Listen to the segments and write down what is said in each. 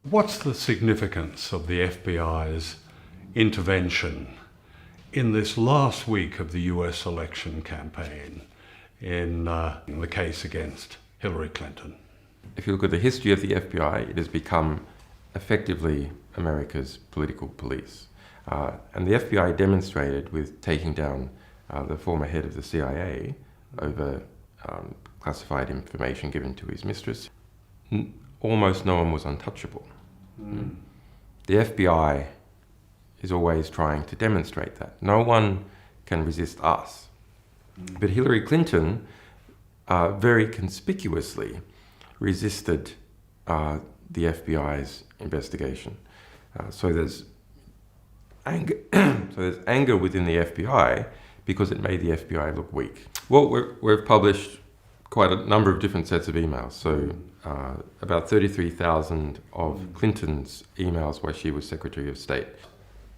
What's the significance of the FBI's intervention in this last week of the US election campaign in the case against Hillary Clinton? If you look at the history of the FBI, it has become effectively America's political police. And the FBI demonstrated with taking down the former head of the CIA over classified information given to his mistress. Almost no one was untouchable. The FBI is always trying to demonstrate that. No one can resist us. But Hillary Clinton very conspicuously resisted the FBI's investigation. So there's anger within the FBI because it made the FBI look weak. Well, we've published quite a number of different sets of emails. So about 33,000 of Clinton's emails while she was Secretary of State.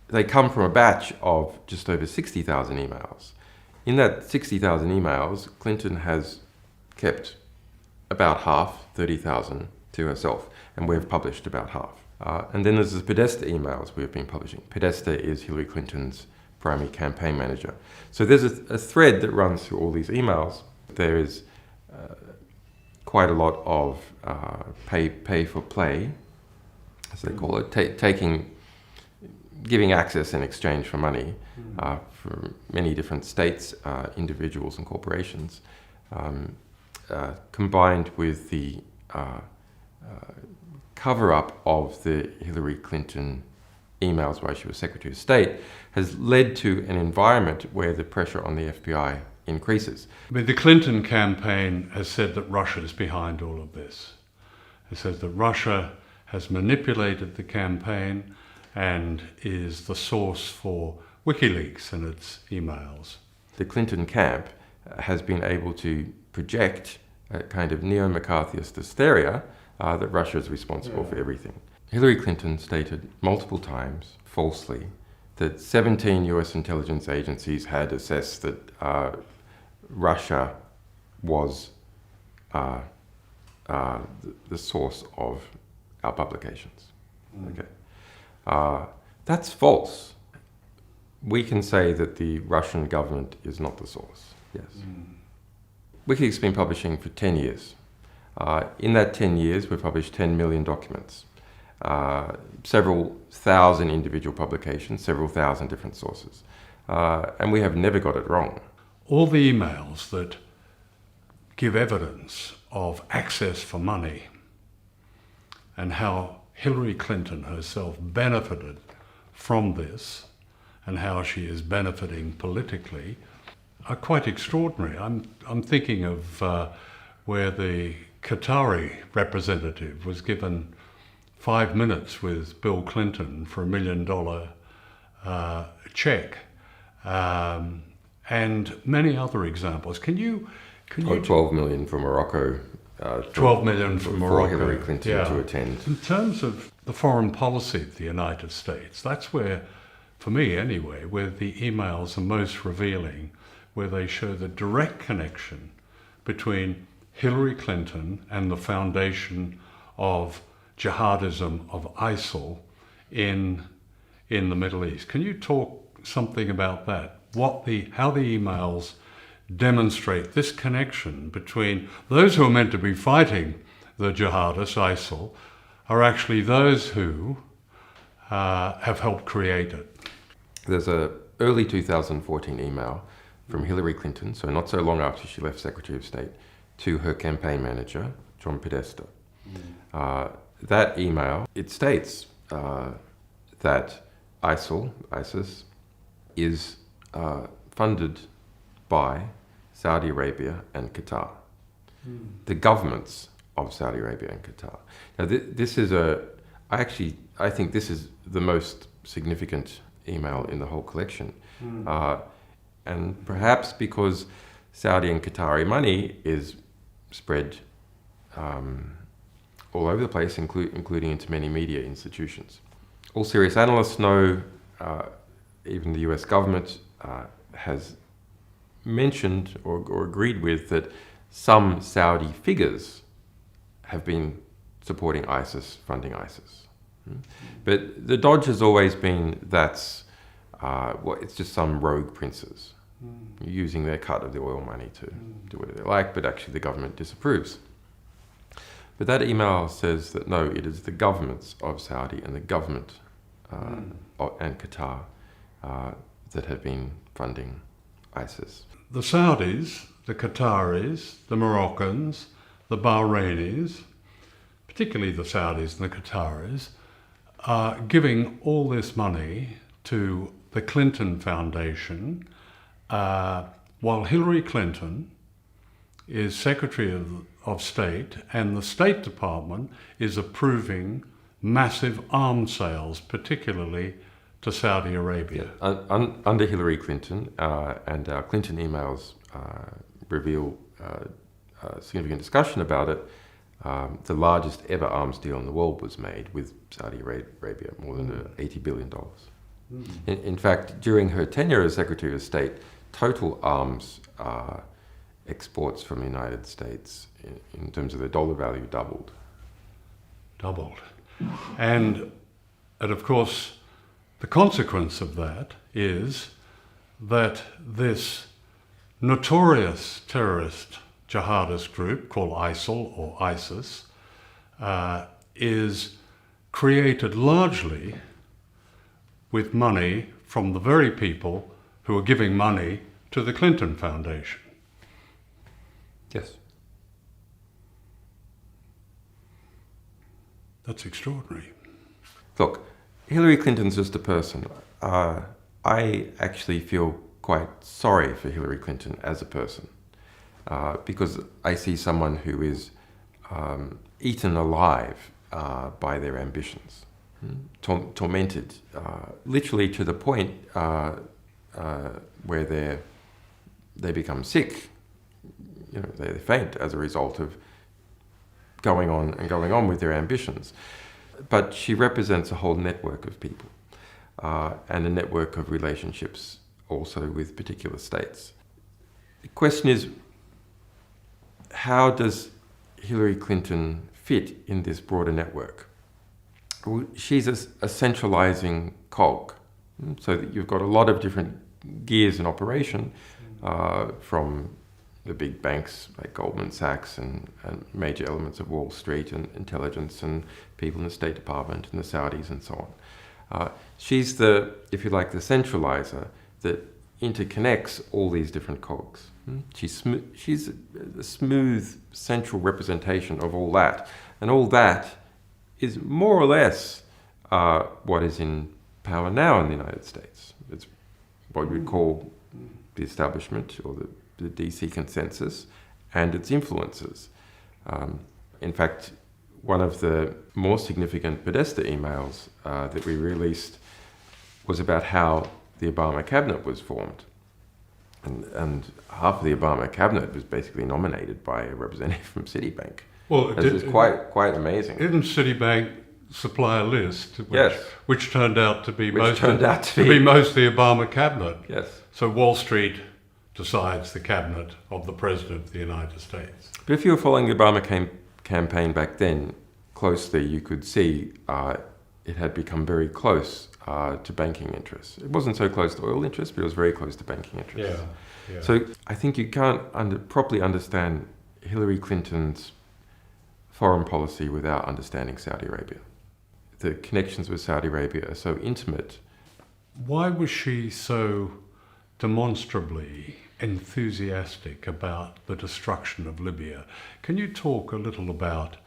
They come from a batch of just over 60,000 emails. In that 60,000 emails, Clinton has kept about half, 30,000, to herself, and we've published about half. And then there's the Podesta emails we've been publishing. Podesta is Hillary Clinton's primary campaign manager. So there's a thread that runs through all these emails. There is quite a lot of pay for play, as they call it, giving access in exchange for money for many different states, individuals and corporations, combined with the cover-up of the Hillary Clinton emails while she was Secretary of State, has led to an environment where the pressure on the FBI increases. I mean, the Clinton campaign has said that Russia is behind all of this. It says that Russia has manipulated the campaign and is the source for WikiLeaks and its emails. The Clinton camp has been able to project a kind of neo-McCarthyist hysteria that Russia is responsible for everything. Hillary Clinton stated multiple times, falsely, that 17 US intelligence agencies had assessed that Russia was the source of our publications. Okay, that's false. We can say that the Russian government is not the source. Yes. WikiLeaks has been publishing for 10 years. In that 10 years, we've published 10 million documents, several thousand individual publications, several thousand different sources, and we have never got it wrong. All the emails that give evidence of access for money and how Hillary Clinton herself benefited from this and how she is benefiting politically are quite extraordinary. I'm thinking of where the Qatari representative was given 5 minutes with Bill Clinton for $1 million check, and many other examples. Can you 12 million from Morocco. 12 million from Morocco. For Hillary Clinton to attend. In terms of the foreign policy of the United States, that's where, for me anyway, where the emails are most revealing, where they show the direct connection between Hillary Clinton and the foundation of jihadism of ISIL in the Middle East. Can you talk something about that? How the emails demonstrate this connection between those who are meant to be fighting the jihadists, ISIL, are actually those who have helped create it. There's an early 2014 email from Hillary Clinton, so not so long after she left Secretary of State, to her campaign manager, John Podesta. That email, it states that ISIS, is funded by Saudi Arabia and Qatar, the governments of Saudi Arabia and Qatar. Now, this is I think this is the most significant email in the whole collection. And perhaps because Saudi and Qatari money is spread all over the place, including into many media institutions. All serious analysts know, even the US government has mentioned or agreed with that some Saudi figures have been supporting ISIS, funding ISIS. But the dodge has always been that's it's just some rogue princes using their cut of the oil money to do whatever they like, but actually the government disapproves. But that email says that no, it is the governments of Saudi and the government and Qatar that have been funding ISIS. The Saudis, the Qataris, the Moroccans, the Bahrainis, particularly the Saudis and the Qataris, are giving all this money to the Clinton Foundation, while Hillary Clinton is Secretary of State and the State Department is approving massive arms sales, particularly to Saudi Arabia. Under Hillary Clinton, and our Clinton emails reveal significant discussion about it, the largest ever arms deal in the world was made with Saudi Arabia, more than $80 billion. In fact, during her tenure as Secretary of State, total arms exports from the United States, in terms of the dollar value, doubled. And of course, the consequence of that is that this notorious terrorist jihadist group called ISIL or ISIS is created largely with money from the very people who are giving money to the Clinton Foundation. Yes. That's extraordinary. Look, Hillary Clinton's just a person. I actually feel quite sorry for Hillary Clinton as a person, because I see someone who is eaten alive by their ambitions, tormented, literally to the point where they become sick. You know, they faint as a result of going on with their ambitions. But she represents a whole network of people, and a network of relationships also with particular states. The question is, how does Hillary Clinton fit in this broader network? Well, she's a centralizing cog, so that you've got a lot of different gears in operation, from the big banks like Goldman Sachs and major elements of Wall Street and intelligence and people in the State Department and the Saudis and so on. She's the, if you like, the centralizer that interconnects all these different cogs. She's a smooth central representation of all that. And all that is more or less what is in power now in the United States. It's what you would call the establishment or the DC consensus and its influences. In fact, one of the more significant Podesta emails that we released was about how the Obama cabinet was formed. And half of the Obama cabinet was basically nominated by a representative from Citibank. Well, it's quite amazing. Didn't Citibank supply a list which turned out to be mostly the Obama cabinet? Yes. So Wall Street decides the cabinet of the President of the United States. But if you were following the Obama campaign back then closely, you could see it had become very close to banking interests. It wasn't so close to oil interests, but it was very close to banking interests. Yeah. So I think you can't properly understand Hillary Clinton's foreign policy without understanding Saudi Arabia. The connections with Saudi Arabia are so intimate. Why was she so demonstrably enthusiastic about the destruction of Libya? Can you talk a little about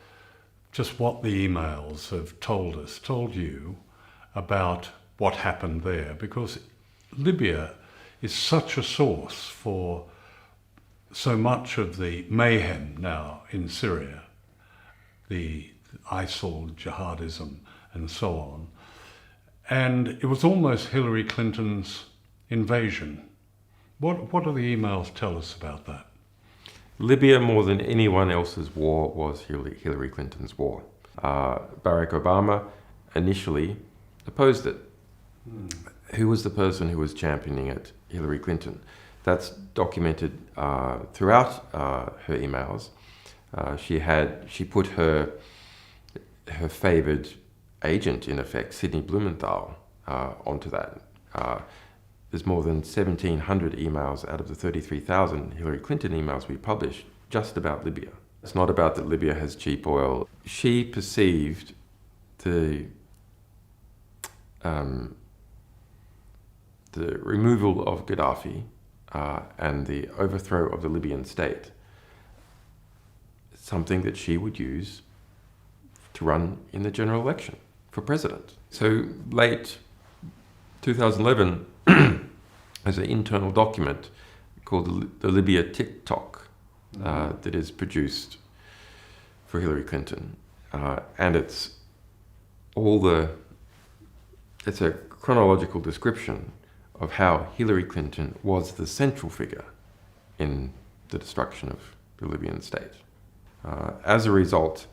just what the emails have told you about what happened there, because Libya is such a source for so much of the mayhem now in Syria, the ISIL, jihadism, and so on. And it was almost Hillary Clinton's invasion. What do the emails tell us about that? Libya, more than anyone else's war, was Hillary Clinton's war. Barack Obama initially opposed it. Who was the person who was championing it? Hillary Clinton. That's documented throughout her emails. She put her favoured agent, in effect, Sidney Blumenthal, onto that. There's more than 1,700 emails out of the 33,000 Hillary Clinton emails we published just about Libya. It's not about that Libya has cheap oil. She perceived the removal of Gaddafi and the overthrow of the Libyan state, something that she would use to run in the general election for president. So late 2011, there's an internal document called the Libya TikTok that is produced for Hillary Clinton, and it's a chronological description of how Hillary Clinton was the central figure in the destruction of the Libyan state. As a result,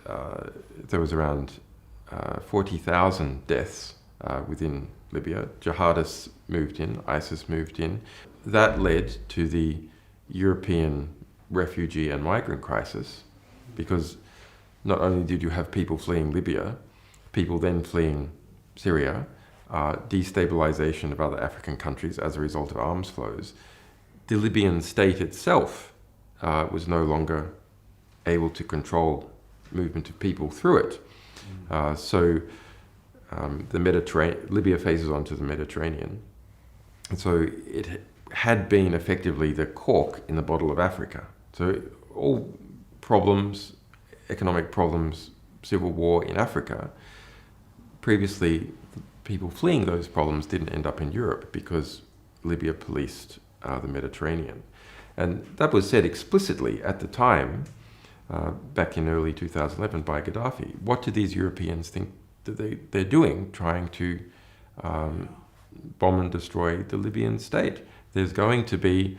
there was around 40,000 deaths within Libya. Jihadists moved in, ISIS moved in. That led to the European refugee and migrant crisis, because not only did you have people fleeing Libya, people then fleeing Syria, destabilization of other African countries as a result of arms flows. The Libyan state itself was no longer able to control movement of people through it. Libya faces onto the Mediterranean. And so it had been effectively the cork in the bottle of Africa. So all problems, economic problems, civil war in Africa, previously people fleeing those problems didn't end up in Europe because Libya policed the Mediterranean. And that was said explicitly at the time, back in early 2011 by Gaddafi. What do these Europeans think that they're doing, trying to bomb and destroy the Libyan state? There's going to be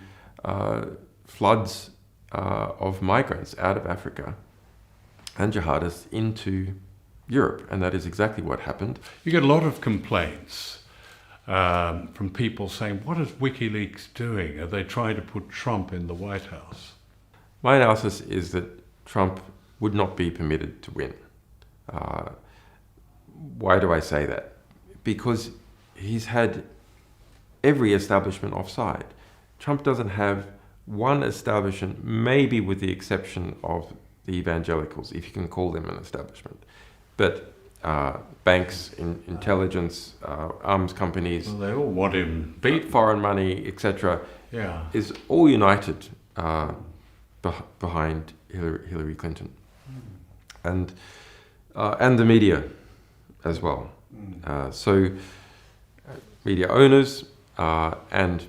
floods of migrants out of Africa and jihadists into Europe, and that is exactly what happened. You get a lot of complaints from people saying, what is WikiLeaks doing? Are they trying to put Trump in the White House? My analysis is that Trump would not be permitted to win. Why do I say that? Because he's had every establishment offside. Trump doesn't have one establishment, maybe with the exception of the evangelicals, if you can call them an establishment. But banks, intelligence, arms companies, well, they all want him beat. Foreign money, etc., yeah, is all united behind Hillary Clinton, and the media as well. So media owners and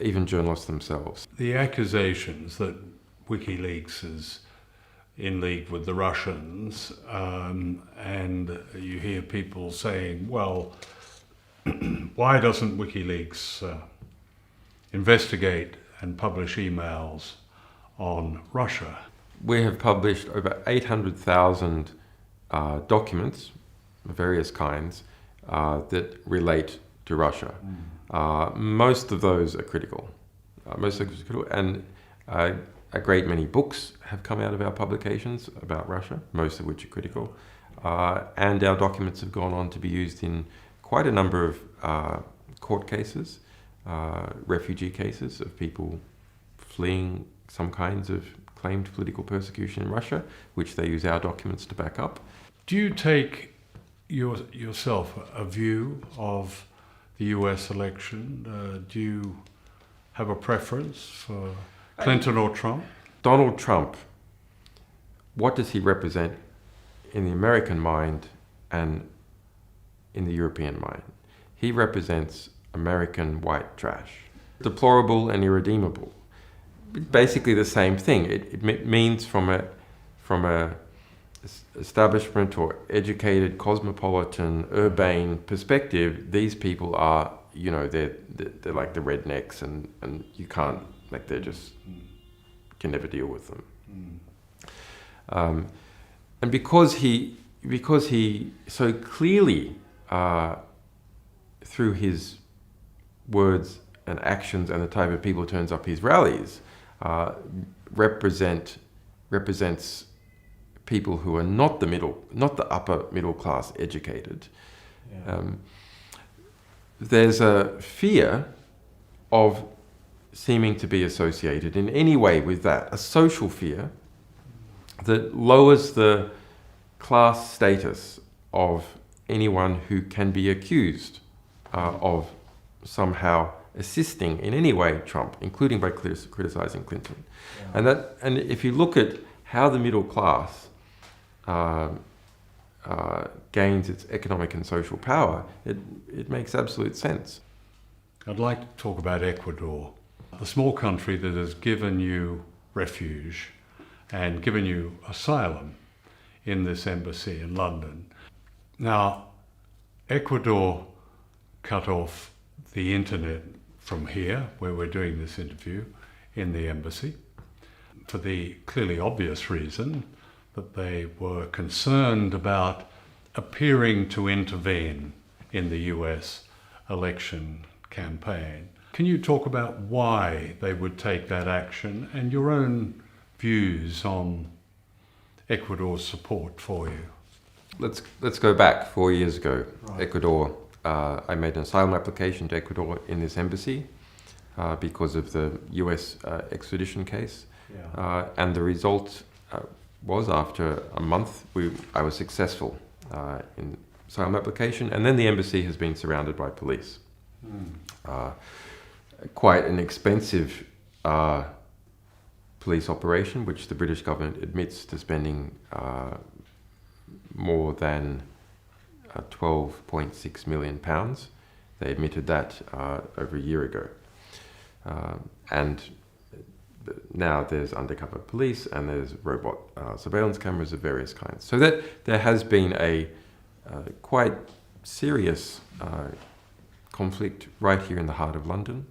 even journalists themselves. The accusations that WikiLeaks is in league with the Russians, and you hear people saying, well, why doesn't WikiLeaks investigate and publish emails on Russia? We have published over 800,000 documents of various kinds that relate to Russia. Most of those are critical. And a great many books have come out of our publications about Russia, most of which are critical. And our documents have gone on to be used in quite a number of court cases, refugee cases of people fleeing some kinds of claimed political persecution in Russia, which they use our documents to back up. Do you take yourself a view of the US election? Do you have a preference for Clinton or Trump? Donald Trump what does he represent in the American mind and in the European mind? He represents American white trash. Deplorable and irredeemable. Basically the same thing. It means from a establishment or educated, cosmopolitan, urbane perspective, these people are, they're like the rednecks, and you can't, they're just, can never deal with them. And because he so clearly, through his words and actions and the type of people who turns up his rallies, represents people who are not the upper middle class educated. Yeah. There's a fear of seeming to be associated in any way with that, a social fear that lowers the class status of anyone who can be accused of somehow assisting in any way Trump, including by criticizing Clinton. Yeah. And if you look at how the middle class gains its economic and social power, it makes absolute sense. I'd like to talk about Ecuador, the small country that has given you refuge and given you asylum in this embassy in London. Now, Ecuador cut off the internet from here, where we're doing this interview, in the embassy, for the clearly obvious reason that they were concerned about appearing to intervene in the US election campaign. Can you talk about why they would take that action and your own views on Ecuador's support for you? Let's go back 4 years ago. Right. Ecuador, I made an asylum application to Ecuador in this embassy because of the US extradition case. Yeah. And the result was, after a month, I was successful in asylum application, and then the embassy has been surrounded by police. Quite an expensive police operation, which the British government admits to spending more than £12.6 million. They admitted that over a year ago. And now there's undercover police and there's robot surveillance cameras of various kinds. So that there has been a quite serious conflict right here in the heart of London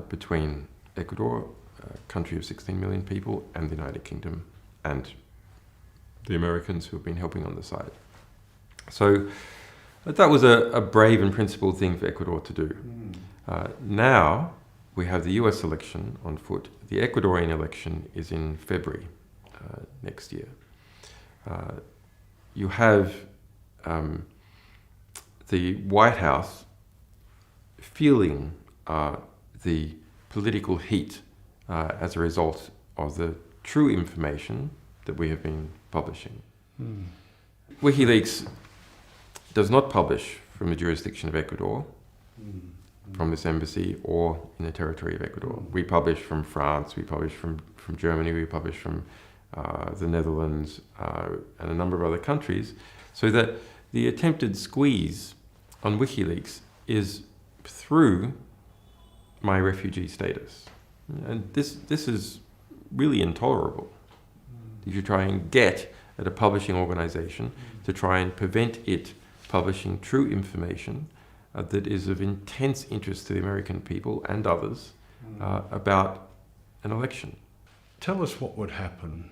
between Ecuador, a country of 16 million people, and the United Kingdom and the Americans who have been helping on the side. So that was a brave and principled thing for Ecuador to do. Now we have the US election on foot. The Ecuadorian election is in February next year. You have the White House feeling the political heat as a result of the true information that we have been publishing. WikiLeaks does not publish from the jurisdiction of Ecuador, from this embassy, or in the territory of Ecuador. We publish from France, we publish from Germany, we publish from the Netherlands, and a number of other countries, so that the attempted squeeze on WikiLeaks is through my refugee status. And this is really intolerable. If you try and get at a publishing organization to try and prevent it publishing true information that is of intense interest to the American people and others about an election. Tell us what would happen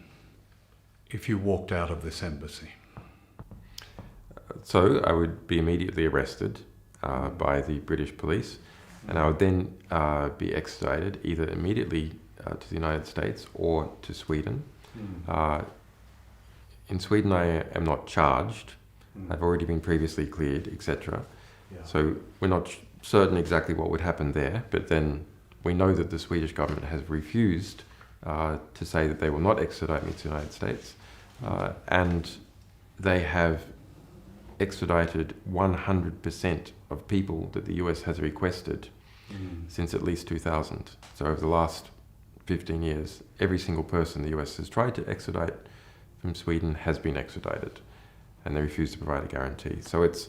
if you walked out of this embassy. So I would be immediately arrested by the British police, and I would then be extradited either immediately to the United States or to Sweden. In Sweden I am not charged. I've already been previously cleared, etc. Yeah. So we're not certain exactly what would happen there, but then we know that the Swedish government has refused to say that they will not extradite me to the United States, and they have extradited 100% of people that the US has requested since at least 2000. So over the last 15 years, every single person the US has tried to extradite from Sweden has been extradited, and they refuse to provide a guarantee. So it's,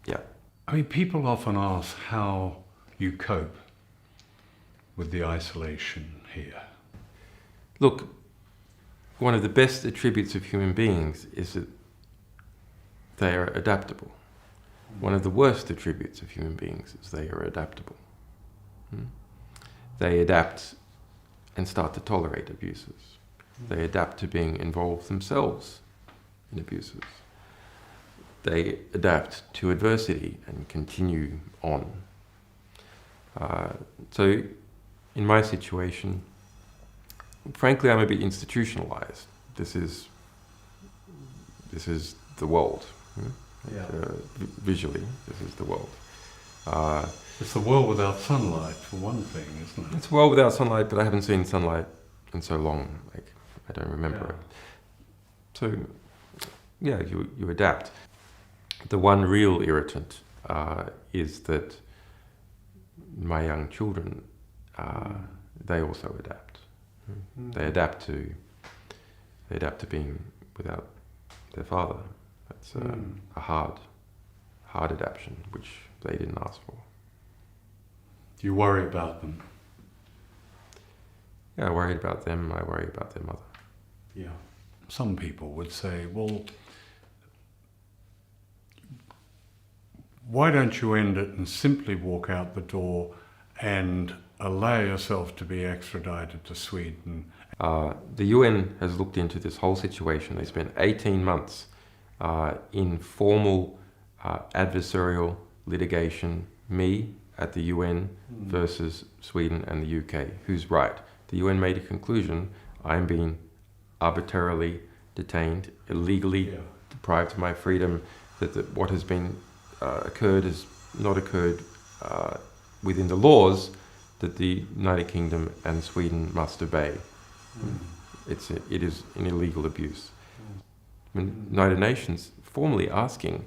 yeah. I mean, people often ask how you cope with the isolation here. Look, one of the best attributes of human beings is that they are adaptable. One of the worst attributes of human beings is they are adaptable. They adapt and start to tolerate abuses. They adapt to being involved themselves in abuses. They adapt to adversity and continue on. So in my situation, frankly, I'm a bit institutionalized. This is the world. Yeah. Visually, this is the world. It's the world without sunlight, for one thing, isn't it? It's a world without sunlight, but I haven't seen sunlight in so long. Like, I don't remember it. So, yeah, you adapt. The one real irritant is that my young children, they also adapt. They adapt to being without their father. That's a hard adaptation, which they didn't ask for. Do you worry about them? Yeah, I worry about them. I worry about their mother. Yeah. Some people would say, well, why don't you end it and simply walk out the door and allow yourself to be extradited to Sweden? The UN has looked into this whole situation. They spent 18 months in formal adversarial litigation, me at the UN versus Sweden and the UK. Who's right? The UN made a conclusion. I'm being arbitrarily detained, illegally deprived of my freedom, that what has been occurred has not occurred within the laws that the United Kingdom and Sweden must obey. It is an illegal abuse. The United Nations formally asking,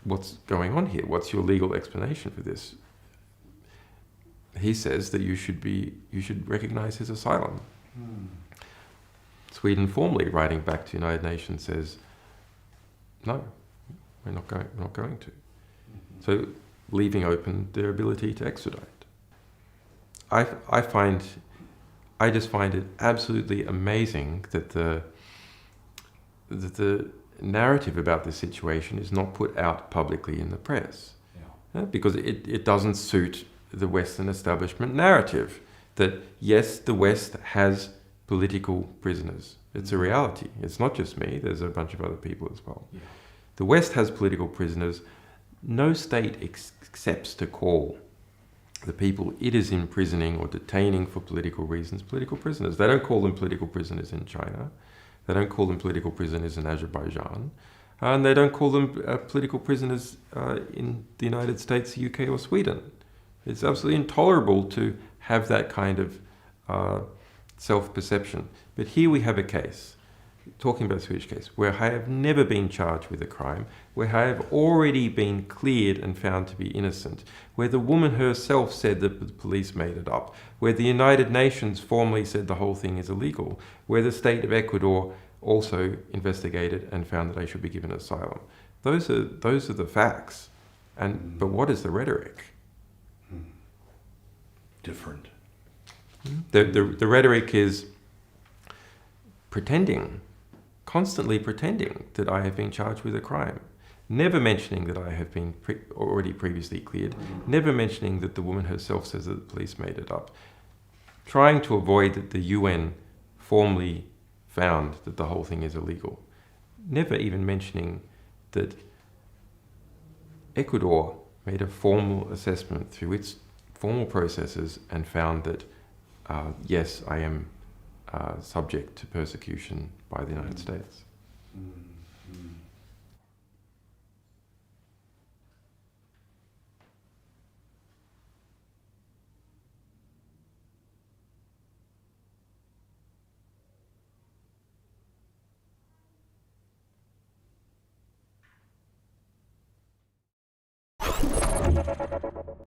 what's going on here? What's your legal explanation for this? He says that you should recognize his asylum. Sweden formally writing back to the United Nations says, no, we're not going to. So leaving open their ability to extradite. I just find it absolutely amazing that the narrative about this situation is not put out publicly in the press. Because it doesn't suit the Western establishment narrative that, yes, the West has political prisoners. It's a reality. It's not just me. There's a bunch of other people as well. The West has political prisoners. No state accepts to call the people it is imprisoning or detaining for political reasons political prisoners. They don't call them political prisoners in China. They don't call them political prisoners in Azerbaijan. And they don't call them political prisoners in the United States, the UK, or Sweden. It's absolutely intolerable to have that kind of self-perception. But here we have a case, talking about the Swedish case, where I have never been charged with a crime, where I have already been cleared and found to be innocent, where the woman herself said that the police made it up, where the United Nations formally said the whole thing is illegal, where the state of Ecuador also investigated and found that I should be given asylum. Those are the facts. But what is the rhetoric? Different. The rhetoric is pretending, constantly pretending that I have been charged with a crime, never mentioning that I have been already previously cleared, never mentioning that the woman herself says that the police made it up, trying to avoid that the UN formally found that the whole thing is illegal, never even mentioning that Ecuador made a formal assessment through its formal processes and found that, yes, I am subject to persecution by the United States.